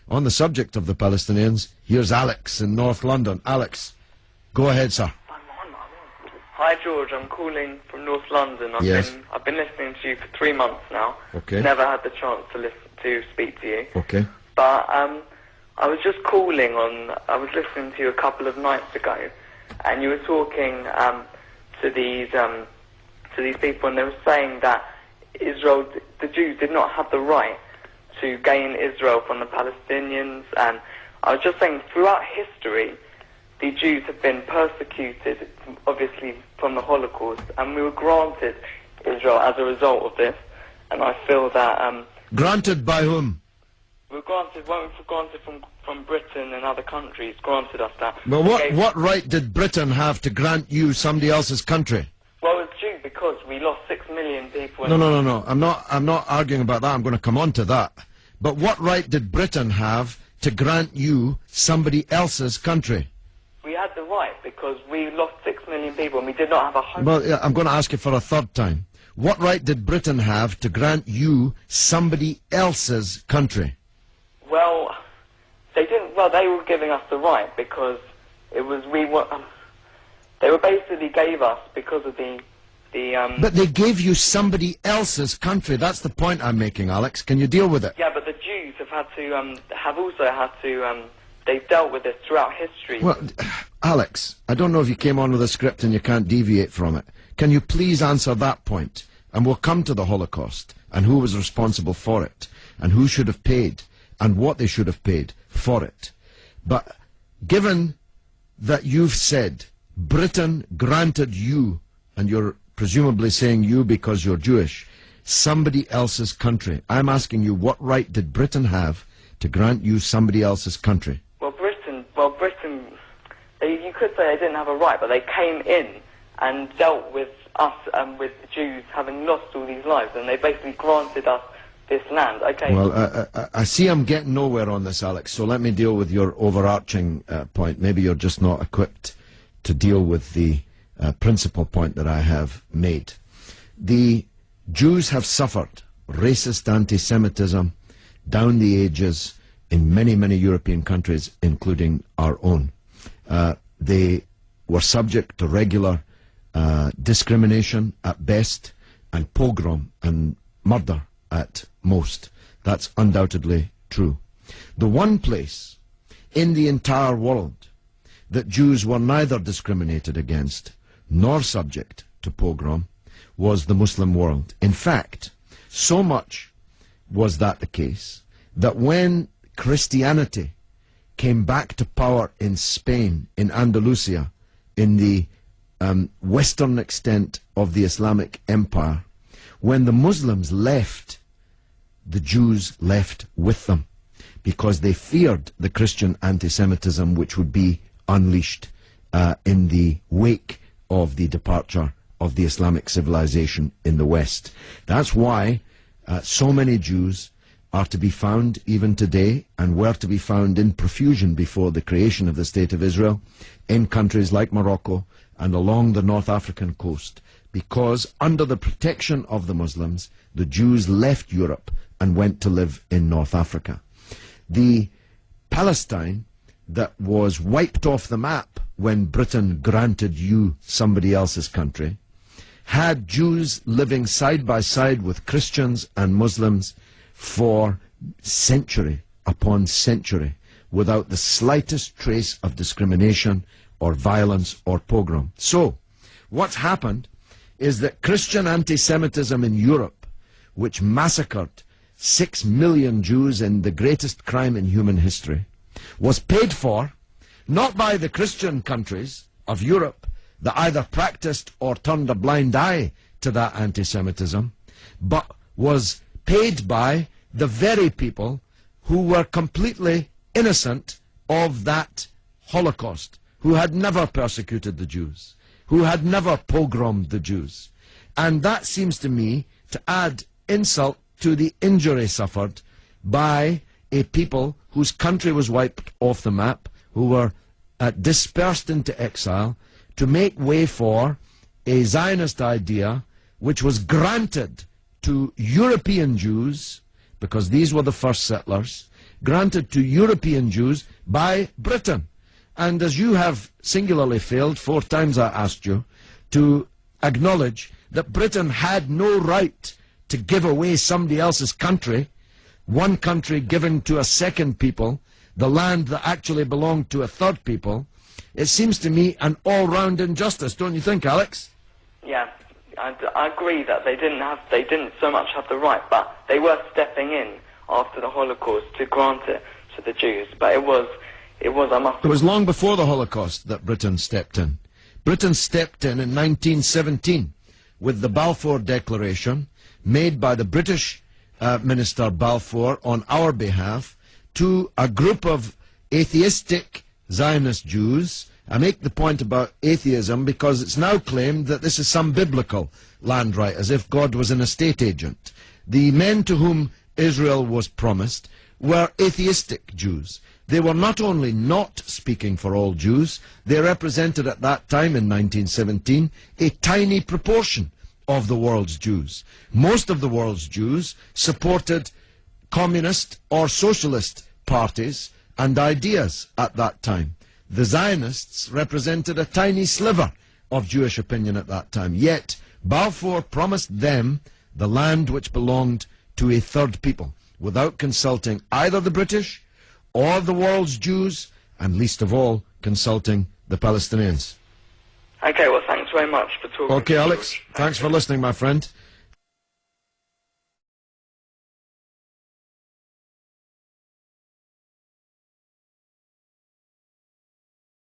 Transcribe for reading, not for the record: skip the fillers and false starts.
On the subject of the Palestinians, here's Alex in North London. Alex, go ahead, sir. Hi George, I'm calling from North London. I've been listening to you for 3 months now. Okay. Never had the chance to speak to you. Okay. But I was just calling I was listening to you a couple of nights ago, and you were talking to these people, and they were saying that Israel, the Jews, did not have the right to gain Israel from the Palestinians. And I was just saying, throughout history, the Jews have been persecuted, obviously, from the Holocaust, and we were granted Israel as a result of this. And I feel that... granted by whom? We were granted from Britain and other countries, granted us that. Well, what right did Britain have to grant you somebody else's country? Well, it's due because we lost 6 million people. No. I'm not arguing about that. I'm going to come on to that. But what right did Britain have to grant you somebody else's country? We had the right because we lost 6 million people and we did not have a home. Well, yeah, I'm going to ask you for a third time. What right did Britain have to grant you somebody else's country? Well, they didn't. Well, they were giving us the right because it was they were basically gave us because of the. But they gave you somebody else's country. That's the point I'm making, Alex. Can you deal with it? Yeah, but the Jews have also had to. They've dealt with this throughout history. Well, Alex, I don't know if you came on with a script and you can't deviate from it. Can you please answer that point? And we'll come to the Holocaust and who was responsible for it and who should have paid and what they should have paid for it. But given that you've said Britain granted you, and you're presumably saying you because you're Jewish, somebody else's country, I'm asking you, what right did Britain have to grant you somebody else's country? Britain, you could say they didn't have a right, but they came in and dealt with us and with the Jews having lost all these lives, and they basically granted us this land. Okay. Well, I see I'm getting nowhere on this, Alex, so let me deal with your overarching point. Maybe you're just not equipped to deal with the principal point that I have made. The Jews have suffered racist anti-Semitism down the ages in many, many European countries, including our own. They were subject to regular discrimination at best, and pogrom and murder at most. That's undoubtedly true. The one place in the entire world that Jews were neither discriminated against nor subject to pogrom was the Muslim world. In fact, so much was that the case that when Christianity came back to power in Spain, in Andalusia, in the western extent of the Islamic Empire, when the Muslims left, the Jews left with them because they feared the Christian anti-Semitism which would be unleashed in the wake of the departure of the Islamic civilization in the West. That's why so many Jews are to be found even today, and were to be found in profusion before the creation of the State of Israel, in countries like Morocco and along the North African coast, because under the protection of the Muslims, the Jews left Europe and went to live in North Africa. The Palestine that was wiped off the map when Britain granted you somebody else's country had Jews living side by side with Christians and Muslims for century upon century without the slightest trace of discrimination or violence or pogrom. So, what's happened is that Christian anti-Semitism in Europe, which massacred 6 million Jews in the greatest crime in human history, was paid for not by the Christian countries of Europe that either practiced or turned a blind eye to that anti-Semitism, but was paid by the very people who were completely innocent of that Holocaust, who had never persecuted the Jews, who had never pogromed the Jews. And that seems to me to add insult to the injury suffered by a people whose country was wiped off the map, who were dispersed into exile, to make way for a Zionist idea which was granted to European Jews, because these were the first settlers, granted to European Jews by Britain. And as you have singularly failed, 4 times I asked you, to acknowledge that Britain had no right to give away somebody else's country, one country given to a second people, the land that actually belonged to a third people, it seems to me an all-round injustice, don't you think, Alex? Yeah, I agree that they didn't so much have the right, but they were stepping in after the Holocaust to grant it to the Jews. But it was long before the Holocaust that Britain stepped in. Britain stepped in 1917 with the Balfour Declaration made by the British Minister Balfour on our behalf to a group of atheistic Zionist Jews. I make the point about atheism because it's now claimed that this is some biblical land right, as if God was an estate agent. The men to whom Israel was promised were atheistic Jews. They were not only not speaking for all Jews, they represented at that time in 1917 a tiny proportion of the world's Jews. Most of the world's Jews supported communist or socialist parties and ideas at that time. The Zionists represented a tiny sliver of Jewish opinion at that time. Yet Balfour promised them the land which belonged to a third people, without consulting either the British or the world's Jews, and least of all, consulting the Palestinians. Okay, well, thanks very much for talking. Okay, Alex, thanks for listening, my friend.